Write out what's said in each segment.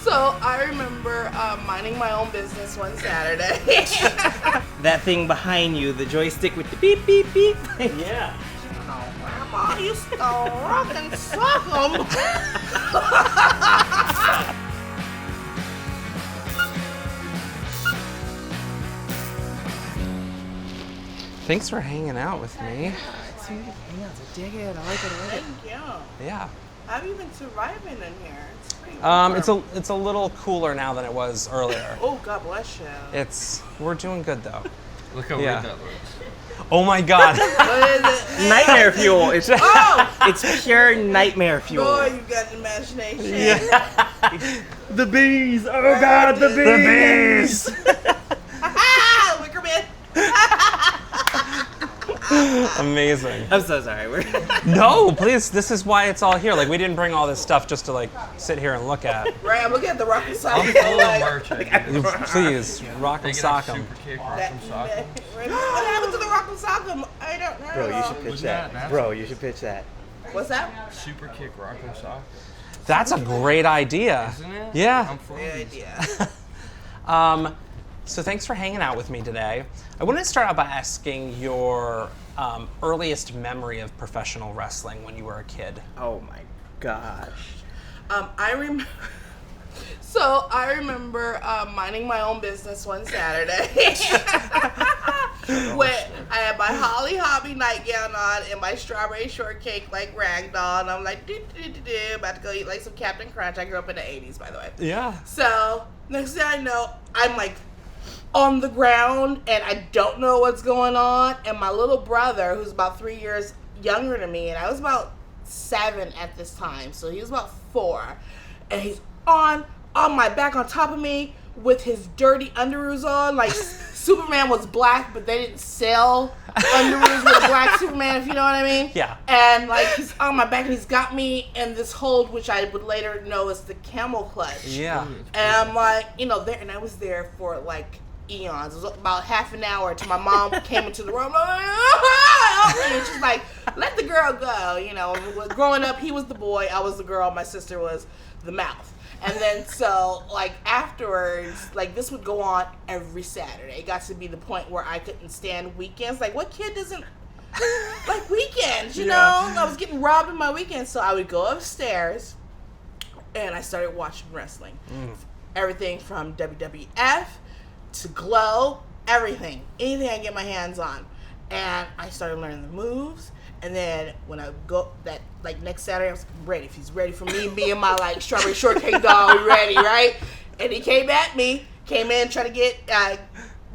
So I remember minding my own business one Saturday. That thing behind you, the joystick with the beep, beep, beep. Yeah. Grandma used to rock and sock 'em. Thanks for hanging out with me. I dig it. I like it. Thank you. Yeah. How have you been surviving in here? It's pretty warm. It's a little cooler now than it was earlier. Oh, God bless you. We're doing good though. Look how Yeah. weird that looks. Oh my God. What is it? Nightmare fuel. It's Oh! it's pure nightmare fuel. Boy, you got an imagination. Yeah. The bees. Oh God, the bees. Ah, Wicker Man. Amazing. I'm so sorry. No, please. This is why it's all here. Like, we didn't bring all this stuff just to like sit here and look at. Right, I'm looking at the rock and sock. I'm full of merch. Please, rock They and get sock a 'em. super kick, rock and sock 'em. What happened to the rock and sock 'em? I don't know. Bro, you should pitch Wasn't that. that Bro, you should pitch that. What's that? Super kick, rock and sock 'em. That's a great idea. Isn't it? Yeah. I'm full Good of these. idea. So thanks for hanging out with me today. I wanted to start out by asking your earliest memory of professional wrestling when you were a kid. Oh my gosh. I remember. So I remember minding my own business one Saturday. When I had my Holly Hobby nightgown on and my strawberry shortcake like ragdoll, and I'm like, about to go eat like some Captain Crunch. I grew up in the 80s, by the way. Yeah. So next thing I know, I'm like on the ground and I don't know what's going on. And my little brother, who's about 3 years younger than me, and I was about 7 at this time, so he was about 4, and he's on my back on top of me with his dirty underoos on, like Superman was black, but they didn't sell underoos with a black Superman, if you know what I mean. Yeah. And like he's on my back and he's got me in this hold, which I would later know as the camel clutch. Yeah. And I'm like, there, and I was there for like eons. It was about half an hour till my mom came into the room. And she's like, let the girl go. Growing up, he was the boy, I was the girl, my sister was the mouth. And then so like afterwards, like this would go on every Saturday. It got to be the point where I couldn't stand weekends. Like what kid doesn't like weekends, you know? I was getting robbed in my weekends, so I would go upstairs and I started watching wrestling. Everything from WWF to Glow, everything. Anything I get my hands on. And I started learning the moves. And then when I go that like next Saturday, I was ready. If he's ready for me, me and my like strawberry shortcake doll, we ready, right? And he came at me, came in trying to get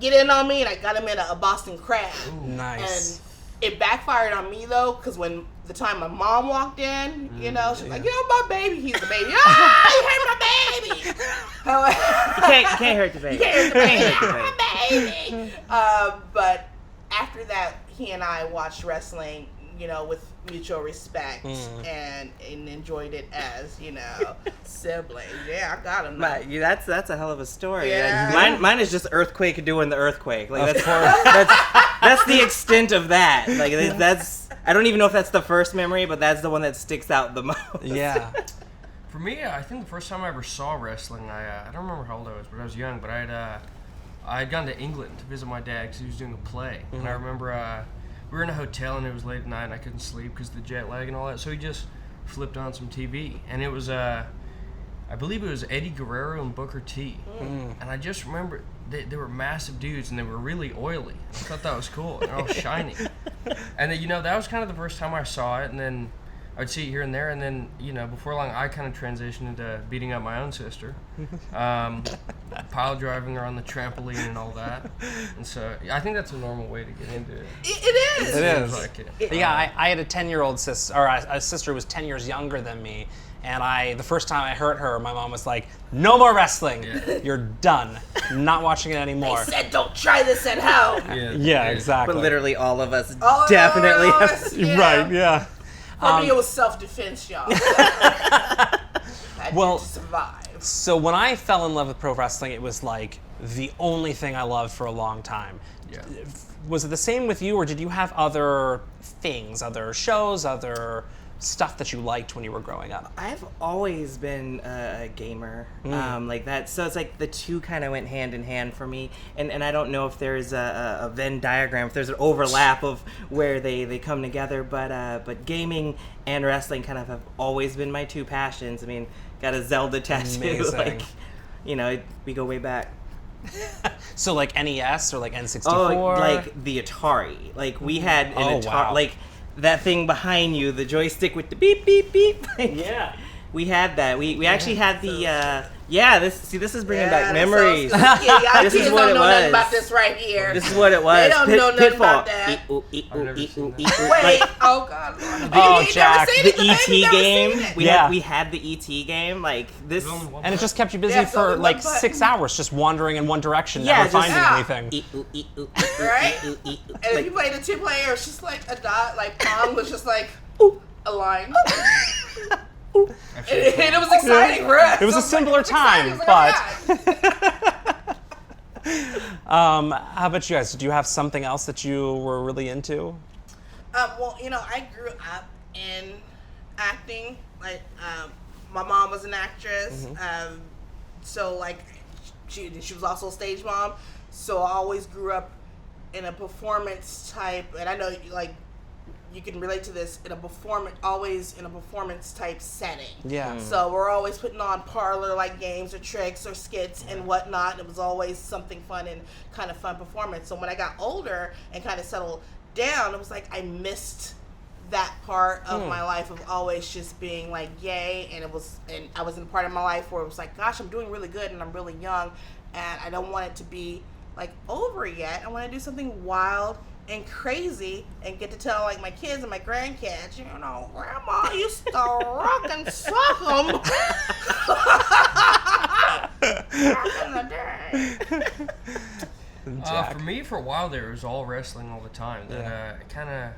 in on me, and I got him in a Boston Crab. Ooh, nice. And it backfired on me though, because when the time my mom walked in, she's like, my baby, he's the baby. Ah, you hurt my baby. You can't hurt the baby. You can't hurt the baby. But after that, he and I watched wrestling, with mutual respect and enjoyed it as, siblings. Yeah, I got him. That's a hell of a story. Yeah. Mine is just earthquake doing the earthquake. Like that's the extent of that. Like that's I don't even know if that's the first memory, but that's the one that sticks out the most. Yeah. For me, I think the first time I ever saw wrestling, I don't remember how old I was, but I was young. But I had gone to England to visit my dad because he was doing a play, and I remember we were in a hotel and it was late at night and I couldn't sleep because of the jet lag and all that. So he just flipped on some TV, and it was I believe it was Eddie Guerrero and Booker T. And I just remember they were massive dudes and they were really oily. I thought that was cool. And all shiny. And then, that was kind of the first time I saw it, and then I'd see it here and there, and then, before long, I kind of transitioned into beating up my own sister, pile driving her on the trampoline and all that. And so I think that's a normal way to get into it. It is. It is. Like it. Yeah, I had a 10-year-old sister, or a sister who was 10 years younger than me, and the first time I heard her, my mom was like, "No more wrestling. Yeah. You're done. Not watching it anymore." They said, don't try this at home. Yeah, exactly. But literally all of us All of definitely us, have. yeah. Right, yeah. For me, it was self-defense, y'all. I Well, had to survive. So when I fell in love with pro wrestling, it was like the only thing I loved for a long time. Yeah. Was it the same with you, or did you have other things, other shows, other stuff that you liked when you were growing up? I've always been a gamer, like that. So it's like the two kind of went hand in hand for me. And I don't know if there's a Venn diagram, if there's an overlap of where they come together. But gaming and wrestling kind of have always been my two passions. I mean, got a Zelda tattoo. Amazing. Like, you know, we go way back. So like NES or like N64? Oh, like the Atari. Like we had an Atari. Wow. Like that thing behind you, the joystick with the beep beep beep. Like, Yeah. we had that. We actually had the this is bringing back that's memories. So y'all This kids is what don't it know nothing was. about this right here. This is what it was. They don't know nothing Pitfall. about that. I've never seen that. Wait, Like, oh God. Oh, You ain't Jack, never seen the it? You ET ain't never game. seen it? We had the ET game. Like this. There's only one And it just kept you busy Yeah, so for one like button. 6 hours, just wandering in one direction, Yeah, never just- finding Yeah. anything. Right? And if you played the 2-player, it's just like a dot. Like Pong was just like a line. I've seen it. And it was exciting for us. It was a simpler time, but how about you guys? Do you have something else that you were really into? Well, you know, I grew up in acting. Like, my mom was an actress. So, like, she was also a stage mom. So I always grew up in a performance type, and I know, like, you can relate to this, always in a performance type setting. Yeah. So we're always putting on parlor like games or tricks or skits and whatnot. It was always something fun and kind of fun performance. So when I got older and kind of settled down, it was like I missed that part of my life of always just being like yay, and I was in a part of my life where it was like, gosh, I'm doing really good and I'm really young and I don't want it to be like over yet. I want to do something wild and crazy and get to tell like my kids and my grandkids, you know, Grandma used to rock and sock 'em back in the day. Jack? For me, for a while there, it was all wrestling all the time. That it kind of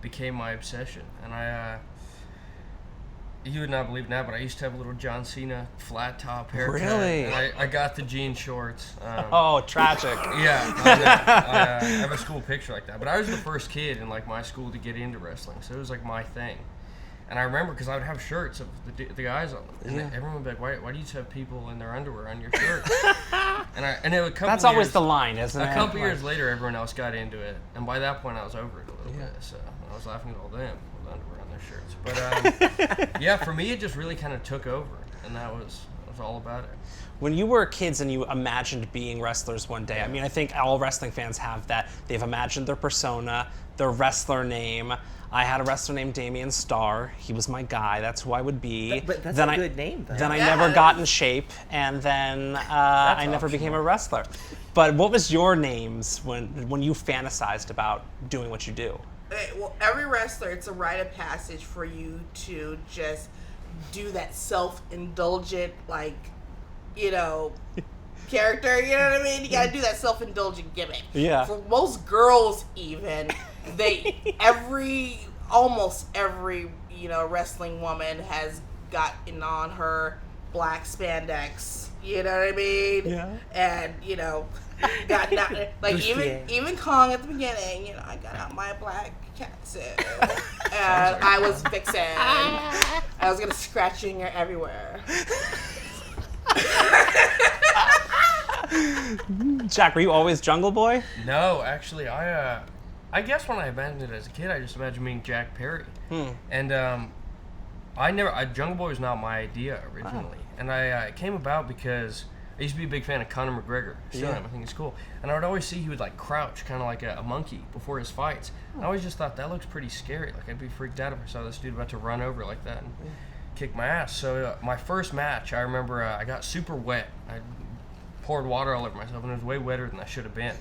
became my obsession. And you would not believe that, but I used to have a little John Cena flat top haircut. Really? And I got the jean shorts. Oh, tragic. Yeah, I have a school picture like that. But I was the first kid in like my school to get into wrestling, so it was like my thing. And I remember because I would have shirts of the guys on them, and everyone would be like, "Why do you just have people in their underwear on your shirt?" and it was a couple That's always years- the line, isn't it? A couple years later, everyone else got into it, and by that point, I was over it a little bit. So I was laughing at all them with underwear on their shirts. But yeah, for me, it just really kind of took over, and that was all about it. When you were kids and you imagined being wrestlers one day, I mean, I think all wrestling fans have that. They've imagined their persona, their wrestler name. I had a wrestler named Damian Starr. He was my guy. That's who I would be. But that's then a good name, though. Then I Yeah. never got in shape, and then I never became a wrestler. But what was your names when you fantasized about doing what you do? Well, every wrestler, it's a rite of passage for you to just do that self-indulgent, like, you know, character, you know what I mean? You gotta do that self-indulgent gimmick. Yeah. For most girls, even, almost every, you know, wrestling woman has gotten on her black spandex, you know what I mean? Yeah. And, you know, got not, like, Bustier. even Kong at the beginning, you know, I got out my black catsuit and I was Vixen. I was gonna scratch you in your everywhere. Jack, were you always Jungle Boy? No, actually, I guess when I imagined it as a kid, I just imagined being Jack Perry. And Jungle Boy was not my idea originally. And it came about because I used to be a big fan of Conor McGregor. Still am. I think he's cool. And I would always see he would like crouch, kind of like a monkey before his fights. I always just thought that looks pretty scary. Like I'd be freaked out if I saw this dude about to run over like that and kick my ass. So my first match, I remember I got super wet. I poured water all over myself, and it was way wetter than I should have been.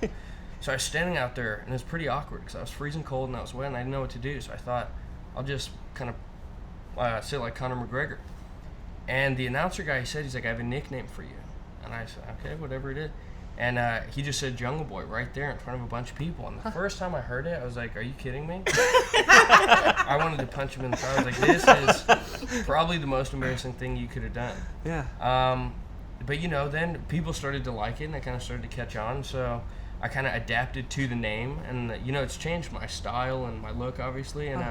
So I was standing out there, and it was pretty awkward because I was freezing cold and I was wet, and I didn't know what to do. So I thought, I'll just kind of sit like Conor McGregor. And the announcer guy, he said, he's like, I have a nickname for you. And I said, okay, whatever it is. And he just said Jungle Boy right there in front of a bunch of people. And the first time I heard it, I was like, are you kidding me? I wanted to punch him in the face. I was like, this is probably the most embarrassing thing you could have done. Yeah. But, you know, then people started to like it, and I kind of started to catch on. So I kind of adapted to the name. And, you know, it's changed my style and my look, obviously. And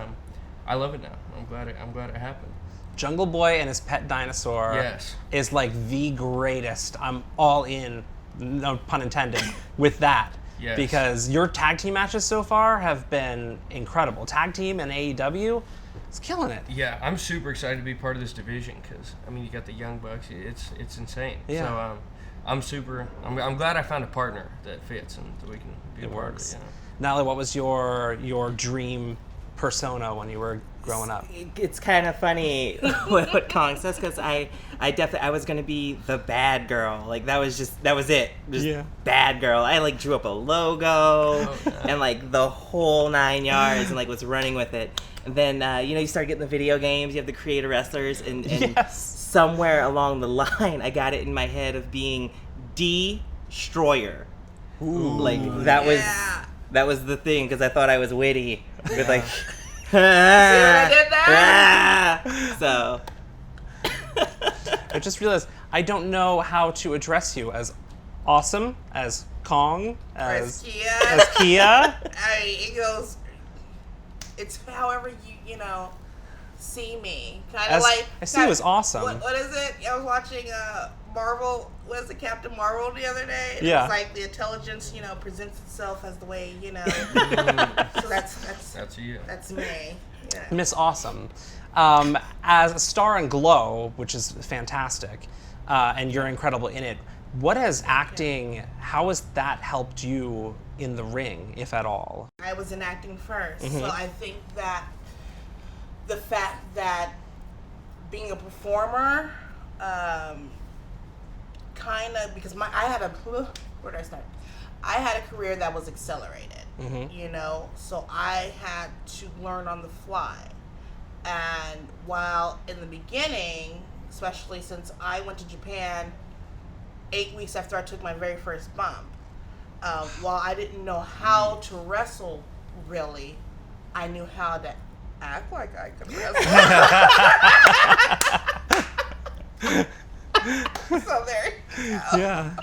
I love it now. I'm glad it happened. Jungle Boy and his pet dinosaur Yes. is like the greatest. I'm all in, no pun intended, with that. Yes. Because your tag team matches so far have been incredible. Tag team and AEW, it's killing it. Yeah, I'm super excited to be part of this division because I mean you got the Young Bucks. It's insane. Yeah. So I'm glad I found a partner that fits and that we can be a part of it. Natalie, what was your dream persona when you were growing up? It's kind of funny what Kong says, because I was gonna be the bad girl. Like that was it. Just bad girl. I like drew up a logo and like the whole 9 yards and like was running with it. And then you start getting the video games. You have the creator wrestlers, and somewhere along the line, I got it in my head of being Destroyer. Ooh. Like that was the thing, because I thought I was witty with like. See what I did there? So. I just realized I don't know how to address you as awesome, as Kong, as Kia. as Kia. I mean, it goes. It's however you see me. Kind of like. I see you as awesome. What is it? I was watching Marvel. Was it Captain Marvel the other day? And Yeah. It's like the intelligence, presents itself as the way, So that's you. That's me. Yeah. Miss Awesome. As a star in Glow, which is fantastic, and you're incredible in it, what has acting, how has that helped you in the ring, if at all? I was in acting first, Mm-hmm. so I think that the fact that being a performer, kind of, because I had where did I start? I had a career that was accelerated, so I had to learn on the fly. And while in the beginning, especially since I went to Japan 8 weeks after I took my very first bump, while I didn't know how to wrestle really, I knew how to act like I could wrestle. So there you go. Yeah.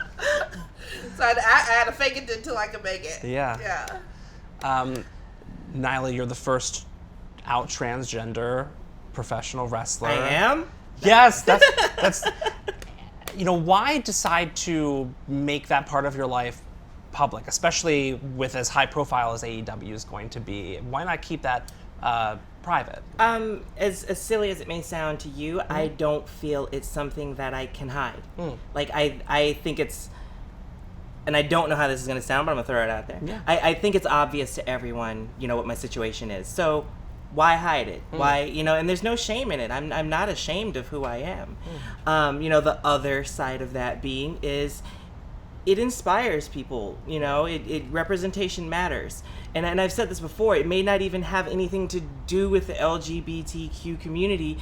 So I had to fake it until I could make it. Yeah. Yeah. Nyla, you're the first out transgender professional wrestler. I am? Yes, that's why decide to make that part of your life public, especially with as high profile as AEW is going to be? Why not keep that private? As silly as it may sound to you, I don't feel it's something that I can hide. Like I think it's, and I don't know how this is going to sound, but I'm going to throw it out there. Yeah. I think it's obvious to everyone, what my situation is. So why hide it? Why, and there's no shame in it. I'm not ashamed of who I am. The other side of that being is it inspires people, it representation matters. And I've said this before, it may not even have anything to do with the LGBTQ community.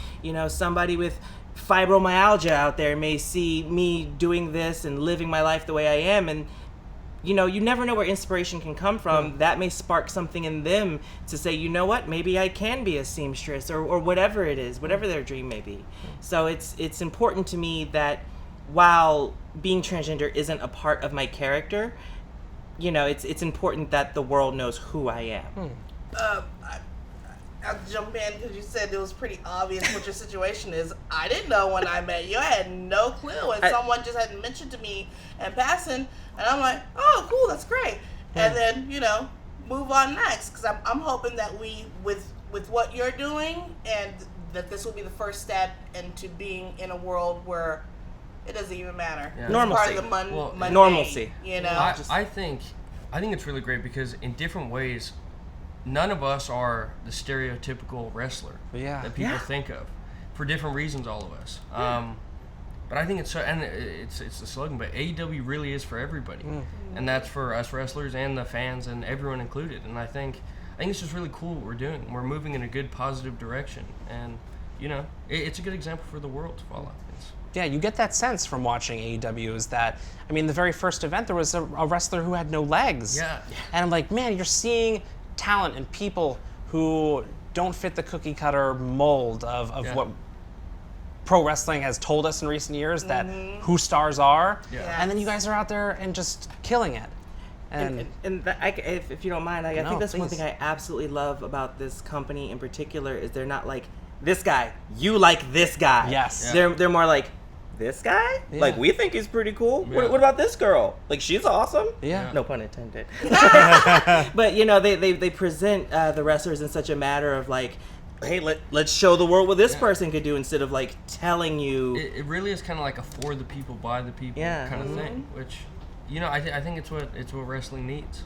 Somebody with fibromyalgia out there may see me doing this and living my life the way I am, and you never know where inspiration can come from. That may spark something in them to say, you know what, maybe I can be a seamstress or whatever it is, whatever their dream may be. So it's important to me that while being transgender isn't a part of my character, it's important that the world knows who I am. I'll jump in because you said it was pretty obvious what your situation is. I didn't know when I met you. I had no clue. And someone just had mentioned to me in passing, and I'm like, oh, cool, that's great. And then, move on next, because I'm hoping that we, with what you're doing, and that this will be the first step into being in a world where it doesn't even matter. Yeah. It's Normalcy. part of the mundane, Normalcy. I think it's really great because in different ways, none of us are the stereotypical wrestler that people think of, for different reasons. All of us, but I think it's so, and it's the slogan. But AEW really is for everybody, and that's for us wrestlers and the fans and everyone included. And I think it's just really cool what we're doing. We're moving in a good, positive direction, and it's a good example for the world to follow. Yeah, you get that sense from watching AEW is that, the very first event there was a wrestler who had no legs. Yeah. And I'm like, man, you're seeing talent and people who don't fit the cookie cutter mold of what pro wrestling has told us in recent years that who stars are. Yeah. And then you guys are out there and just killing it. And if you don't mind, I No, think that's one please. thing I absolutely love about this company in particular is they're not like this guy. You like this guy. Yes. Yeah. They're more like this guy. Yeah. Like we think he's pretty cool. Yeah. What about this girl? Like she's awesome. Yeah. No pun intended. But you know they present the wrestlers in such a matter of like, hey, let's show the world what this person could do instead of like telling you. It really is kind of like a for the people, by the people kind of thing, which, you know, I think it's what wrestling needs.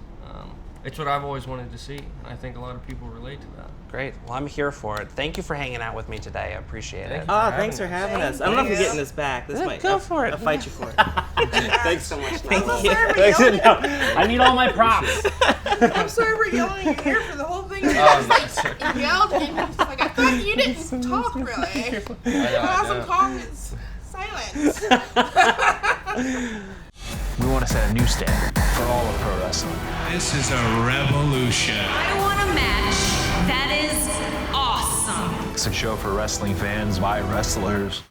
It's what I've always wanted to see, and I think a lot of people relate to that. Great. Well, I'm here for it. Thank you for hanging out with me today. I appreciate it. Oh, thanks for having us. I don't know if you're getting this back. This might go for it. I'll fight you for it. Thanks so much. Thank I'm you. sorry for yelling. I need all my props. I'm sorry for yelling in your ear for the whole thing. You yelled and it's like, I thought you didn't talk really. Awesome calm is silence. We want to set a new standard for all of pro wrestling. This is a revolution. I want a match that is awesome. It's a show for wrestling fans by wrestlers.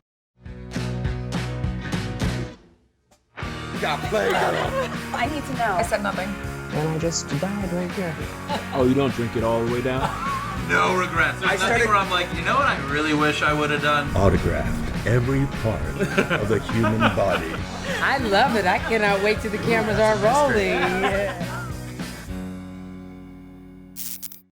I need to know. I said nothing. And I just died right here. Oh, you don't drink it all the way down? No regrets. There's nothing where I'm like, you know what I really wish I would have done? Autographed every part of the human body. I love it. I cannot wait till the cameras are rolling.